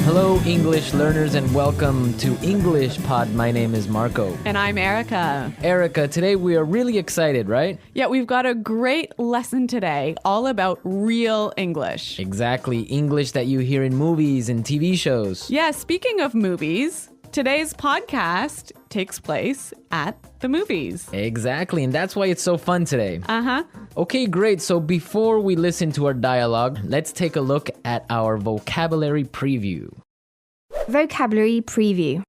Hello, English learners, and welcome to English Pod. My name is Marco. And I'm Erica. Erica, today we are really excited, right? Yeah, we've got a great lesson today all about real English. Exactly. English that you hear in movies and TV shows. Yeah, speaking of movies, today's podcast takes place at the movies. Exactly, and that's why it's so fun today. Uh-huh. Okay, great. So before we listen to our dialogue, let's take a look at our vocabulary preview. Vocabulary preview.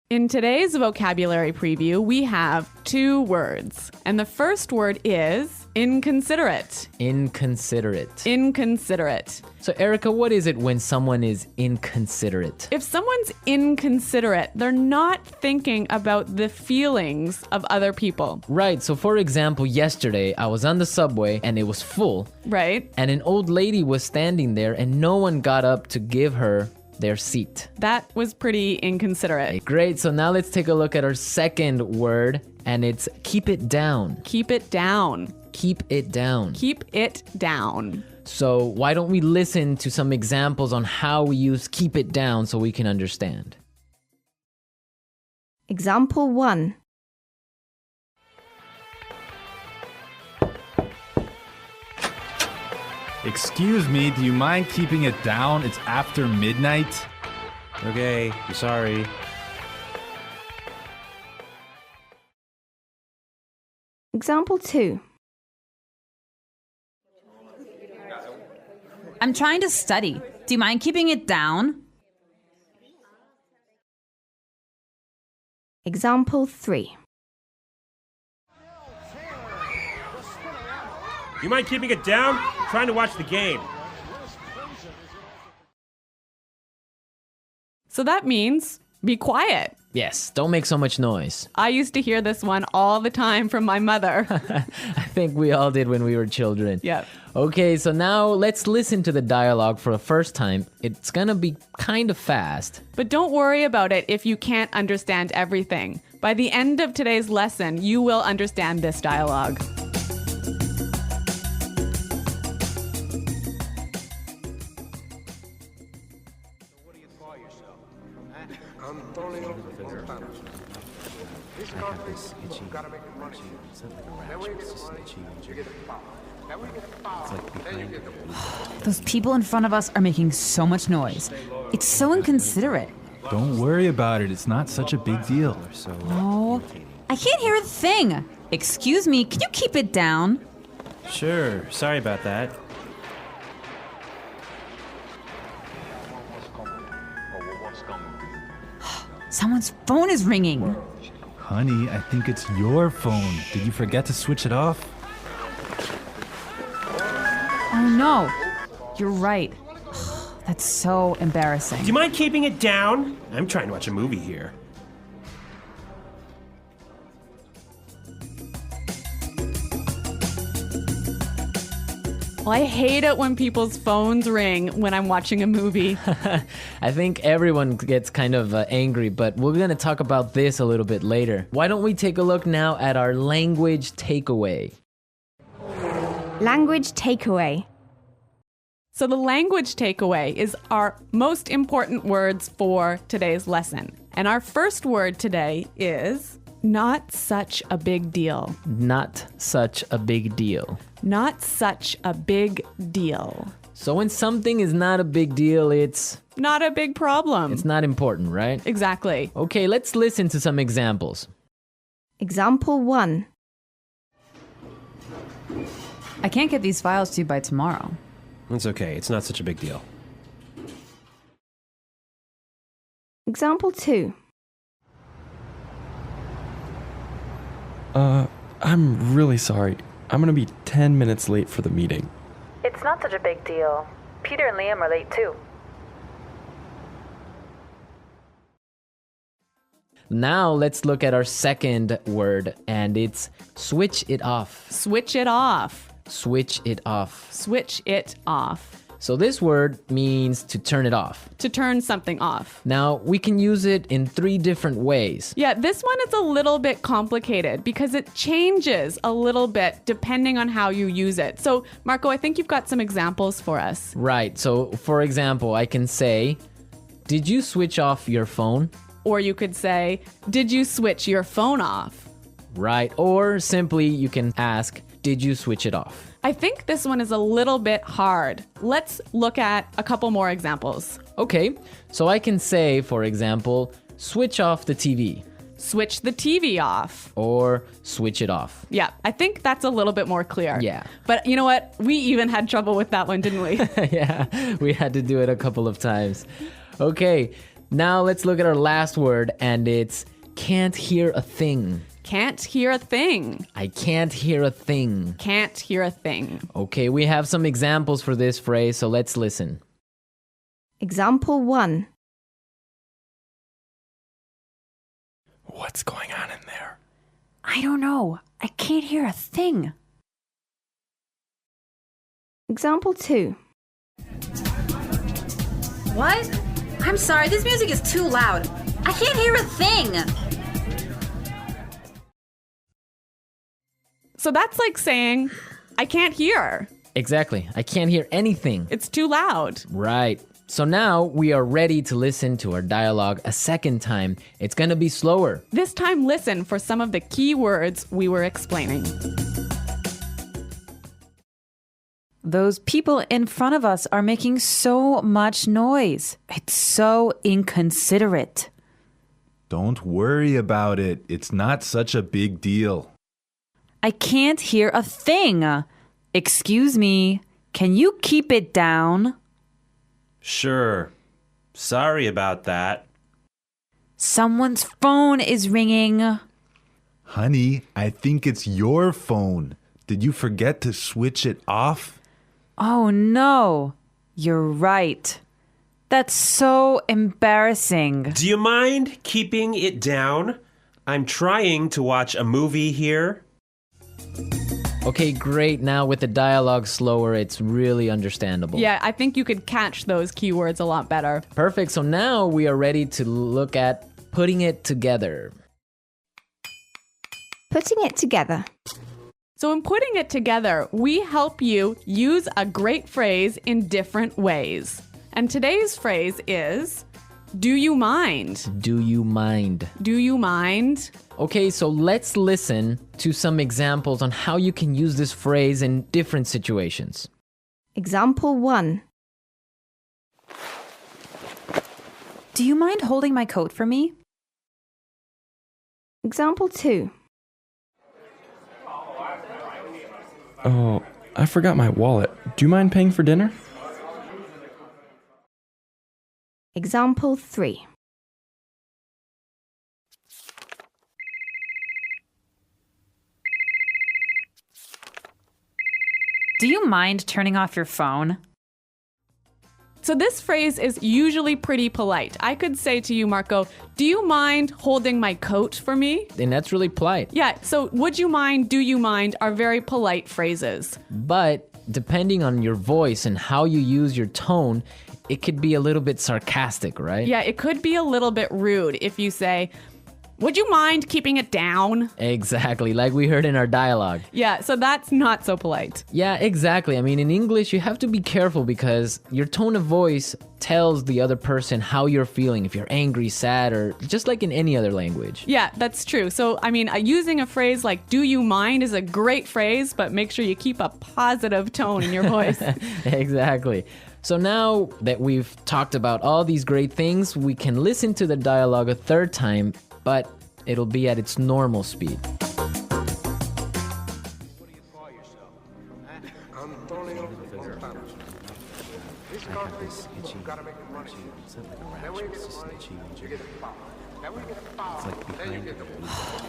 In today's vocabulary preview, we have two words. And the first word is inconsiderate. Inconsiderate. Inconsiderate. So Erica, what is it when someone is inconsiderate? If someone's inconsiderate, they're not thinking about the feelings of other people. Right, so for example, yesterday I was on the subway and it was full. Right? And an old lady was standing there and no one got up to give her their seat. That was pretty inconsiderate. Great, so now let's take a look at our second word, and it's keep it down. Keep it down. Keep it down. Keep it down. So why don't we listen to some examples on how we use keep it down so we can understand. Example 1. Excuse me, do you mind keeping it down? It's after midnight. Okay, I'm sorry. Example 2. I'm trying to study. Do you mind keeping it down? Example 3. You mind keeping it down? I'm trying to watch the game. So that means be quiet. Yes, don't make so much noise. I used to hear this one all the time from my mother. I think we all did when we were children. Yeah. Okay, so now let's listen to the dialogue for the first time. It's gonna be kind of fast. But don't worry about it if you can't understand everything. By the end of today's lesson, you will understand this dialogue. Those people in front of us are making so much noise. It's so inconsiderate. Don't worry about it. It's not such a big deal. Oh, I can't hear a thing. Excuse me, can you keep it down? Sure, sorry about that. Someone's phone is ringing. Honey, I think it's your phone. Did you forget to switch it off? Oh no, you're right. That's so embarrassing. Do you mind keeping it down? I'm trying to watch a movie here. Well, I hate it when people's phones ring when I'm watching a movie. I think everyone gets kind of angry, but we're gonna talk about this a little bit later. Why don't we take a look now at our language takeaway? Language takeaway. So the language takeaway is our most important words for today's lesson. And our first word today is not such a big deal. Not such a big deal. Not such a big deal. So when something is not a big deal, it's Not a big problem. not important, right? Exactly. Okay, let's listen to some examples. Example 1. I can't get these files to you by tomorrow. It's okay, it's not such a big deal. Example 2. I'm really sorry. I'm gonna be 10 minutes late for the meeting. It's not such a big deal. Peter and Liam are late too. Now let's look at our second word, and it's switch it off. Switch it off. Switch it off. Switch it off. So this word means to turn it off. To turn something off. Now, we can use it in 3 different ways. Yeah, this one is a little bit complicated because it changes a little bit depending on how you use it. So, Marco, I think you've got some examples for us. Right. So, for example, I can say, did you switch off your phone? Or you could say, did you switch your phone off? Right. Or simply you can ask, did you switch it off? I think this one is a little bit hard. Let's look at a couple more examples. Okay, so I can say, for example, switch off the TV Switch the TV off. or switch it off. Yeah, I think that's a little bit more clear. Yeah. But you know what? We even had trouble with that one, didn't we? Yeah, we had to do it a couple of times. Okay, now let's look at our last word, and it's can't hear a thing. Can't hear a thing. I can't hear a thing. Can't hear a thing. Okay, we have some examples for this phrase, so let's listen. Example 1. What's going on in there? I don't know. I can't hear a thing. Example 2. What? I'm sorry, this music is too loud. I can't hear a thing. So that's like saying, I can't hear. Exactly, I can't hear anything. It's too loud. Right. So now we are ready to listen to our dialogue a second time. It's gonna be slower. This time, listen for some of the key words we were explaining. Those people in front of us are making so much noise. It's so inconsiderate. Don't worry about it. It's not such a big deal. I can't hear a thing. Excuse me, can you keep it down? Sure. Sorry about that. Someone's phone is ringing. Honey, I think it's your phone. Did you forget to switch it off? Oh no, you're right. That's so embarrassing. Do you mind keeping it down? I'm trying to watch a movie here. Okay, great. Now with the dialogue slower, it's really understandable. Yeah, I think you could catch those keywords a lot better. Perfect. So now we are ready to look at putting it together. Putting it together. So in putting it together, we help you use a great phrase in different ways. And today's phrase is, do you mind? Do you mind? Do you mind? Okay, so let's listen to some examples on how you can use this phrase in different situations. Example 1. Do you mind holding my coat for me? Example 2. Oh, I forgot my wallet. Do you mind paying for dinner? Example 3. Do you mind turning off your phone? So this phrase is usually pretty polite. I could say to you, Marco, do you mind holding my coat for me? And that's really polite. Yeah, so would you mind, do you mind are very polite phrases. But depending on your voice and how you use your tone, it could be a little bit sarcastic, right? Yeah, it could be a little bit rude if you say, would you mind keeping it down? Exactly, like we heard in our dialogue. Yeah, so that's not so polite. Yeah, exactly. I mean, in English, you have to be careful because your tone of voice tells the other person how you're feeling, if you're angry, sad, or just like in any other language. Yeah, that's true. So, I mean, using a phrase like do you mind is a great phrase, but make sure you keep a positive tone in your voice. Exactly. So now that we've talked about all these great things, we can listen to the dialogue a third time, but it'll be at its normal speed.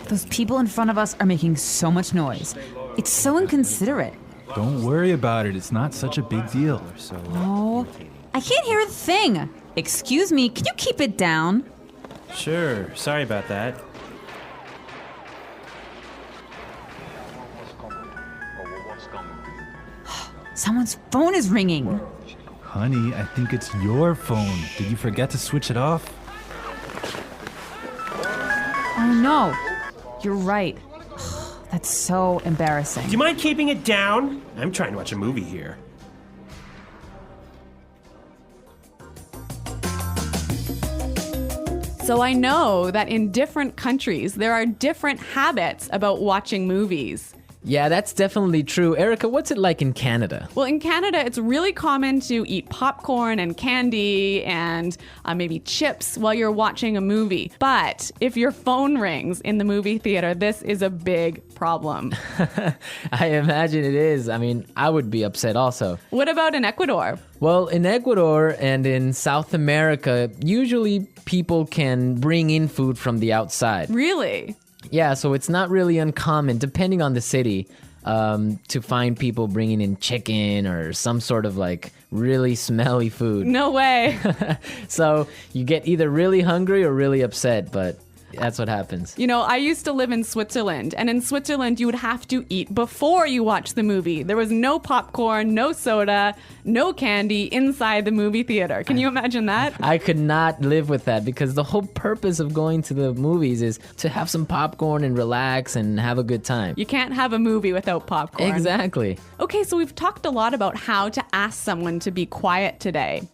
Those people in front of us are making so much noise. It's so inconsiderate. Don't worry about it. It's not such a big deal. Oh, I can't hear a thing. Excuse me, can you keep it down? Sure. Sorry about that. Someone's phone is ringing. Honey, I think it's your phone. Did you forget to switch it off? Oh no, you're right. That's so embarrassing. Do you mind keeping it down? I'm trying to watch a movie here. So I know that in different countries, there are different habits about watching movies. Yeah, that's definitely true. Erica, what's it like in Canada? Well, in Canada, it's really common to eat popcorn and candy and maybe chips while you're watching a movie. But if your phone rings in the movie theater, this is a big problem. I imagine it is. I mean, I would be upset also. What about in Ecuador? Well, in Ecuador and in South America, usually people can bring in food from the outside. Really? Yeah, so it's not really uncommon, depending on the city, to find people bringing in chicken or some sort of like really smelly food. No way. So you get either really hungry or really upset, but that's what happens. You know, I used to live in Switzerland, and in Switzerland, you would have to eat before you watch the movie. There was no popcorn, no soda, no candy inside the movie theater. Can you imagine that? I could not live with that because the whole purpose of going to the movies is to have some popcorn and relax and have a good time. You can't have a movie without popcorn. Exactly. Okay, so we've talked a lot about how to ask someone to be quiet today.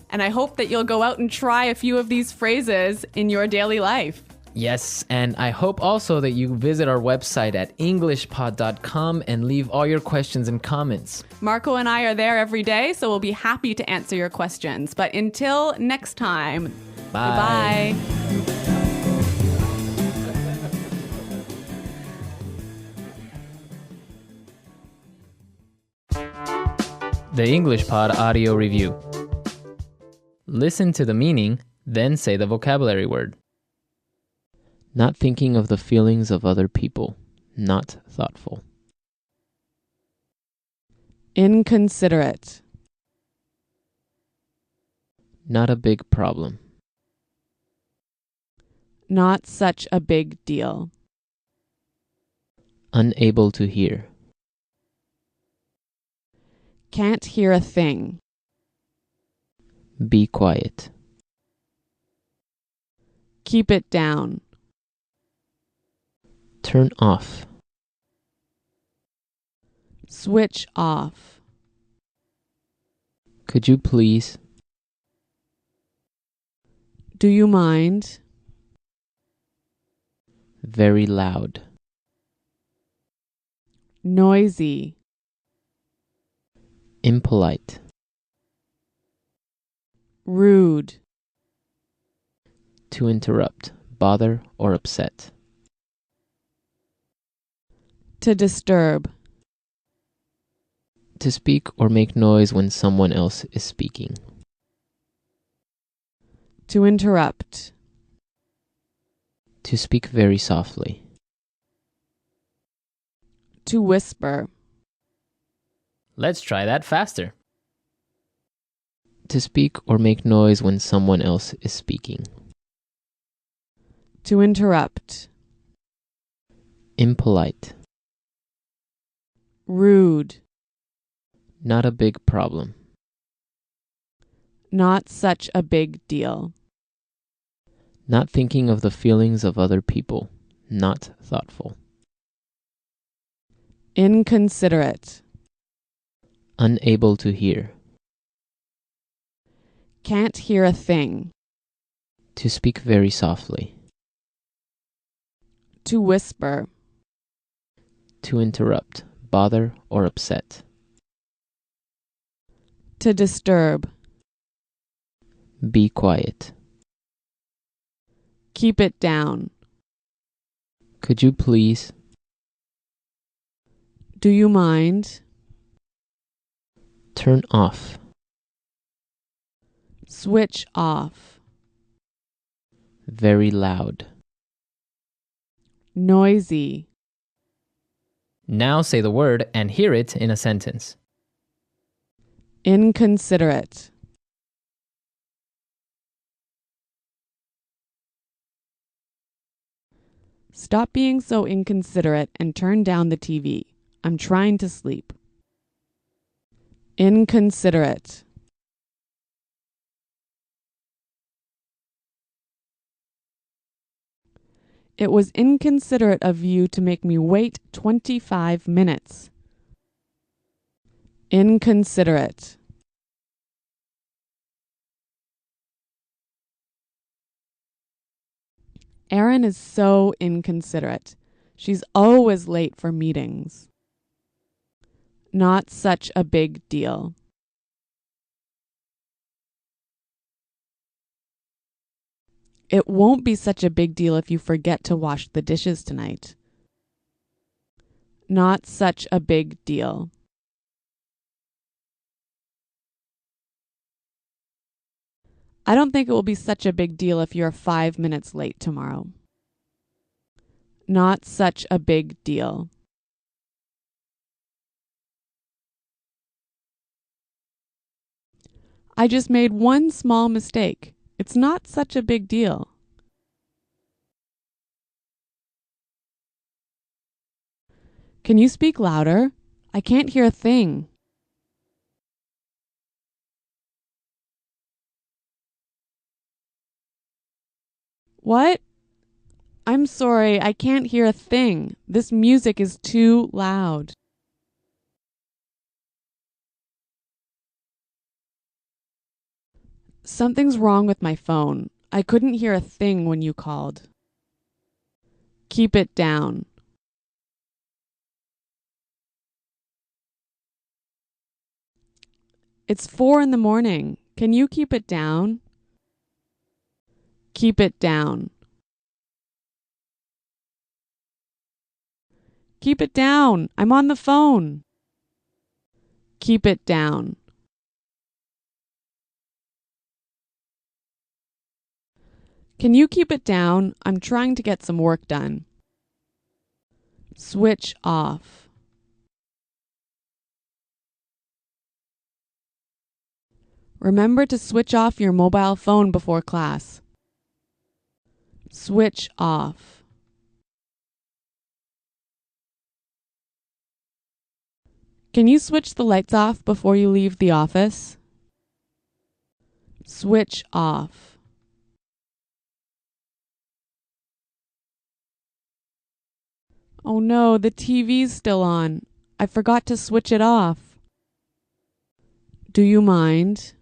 And I hope that you'll go out and try a few of these phrases in your daily life. Yes, and I hope also that you visit our website at englishpod.com and leave all your questions and comments. Marco and I are there every day, so we'll be happy to answer your questions. But until next time, Bye. Goodbye. The English Pod Audio Review. Listen to the meaning, then say the vocabulary word. Not thinking of the feelings of other people. Not thoughtful. Inconsiderate. Not a big problem. Not such a big deal. Unable to hear. Can't hear a thing. Be quiet. Keep it down. Turn off. Switch off. Could you please? Do you mind? Very loud. Noisy. Impolite. Rude. To interrupt, bother, or upset. To disturb. To speak or make noise when someone else is speaking. To interrupt. To speak very softly. To whisper. Let's try that faster. To speak or make noise when someone else is speaking. To interrupt. Impolite. Rude. Not a big problem. Not such a big deal. Not thinking of the feelings of other people. Not thoughtful. Inconsiderate. Unable to hear. Can't hear a thing. To speak very softly. To whisper. To interrupt, bother, or upset. To disturb. Be quiet. Keep it down. Could you please? Do you mind? Turn off. Switch off. Very loud. Noisy. Now say the word and hear it in a sentence. Inconsiderate. Stop being so inconsiderate and turn down the TV. I'm trying to sleep. Inconsiderate. It was inconsiderate of you to make me wait 25 minutes. Inconsiderate. Erin is so inconsiderate. She's always late for meetings. Not such a big deal. It won't be such a big deal if you forget to wash the dishes tonight. Not such a big deal. I don't think it will be such a big deal if you're 5 minutes late tomorrow. Not such a big deal. I just made one small mistake. It's not such a big deal. Can you speak louder? I can't hear a thing. What? I'm sorry, I can't hear a thing. This music is too loud. Something's wrong with my phone. I couldn't hear a thing when you called. Keep it down. It's 4 a.m. Can you keep it down? Keep it down. Keep it down. I'm on the phone. Keep it down. Can you keep it down? I'm trying to get some work done. Switch off. Remember to switch off your mobile phone before class. Switch off. Can you switch the lights off before you leave the office? Switch off. Oh no, the TV's still on. I forgot to switch it off. Do you mind?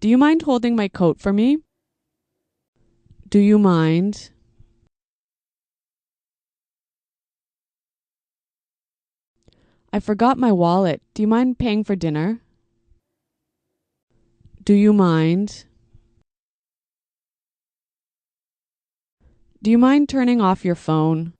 Do you mind holding my coat for me? Do you mind? I forgot my wallet. Do you mind paying for dinner? Do you mind? Do you mind turning off your phone?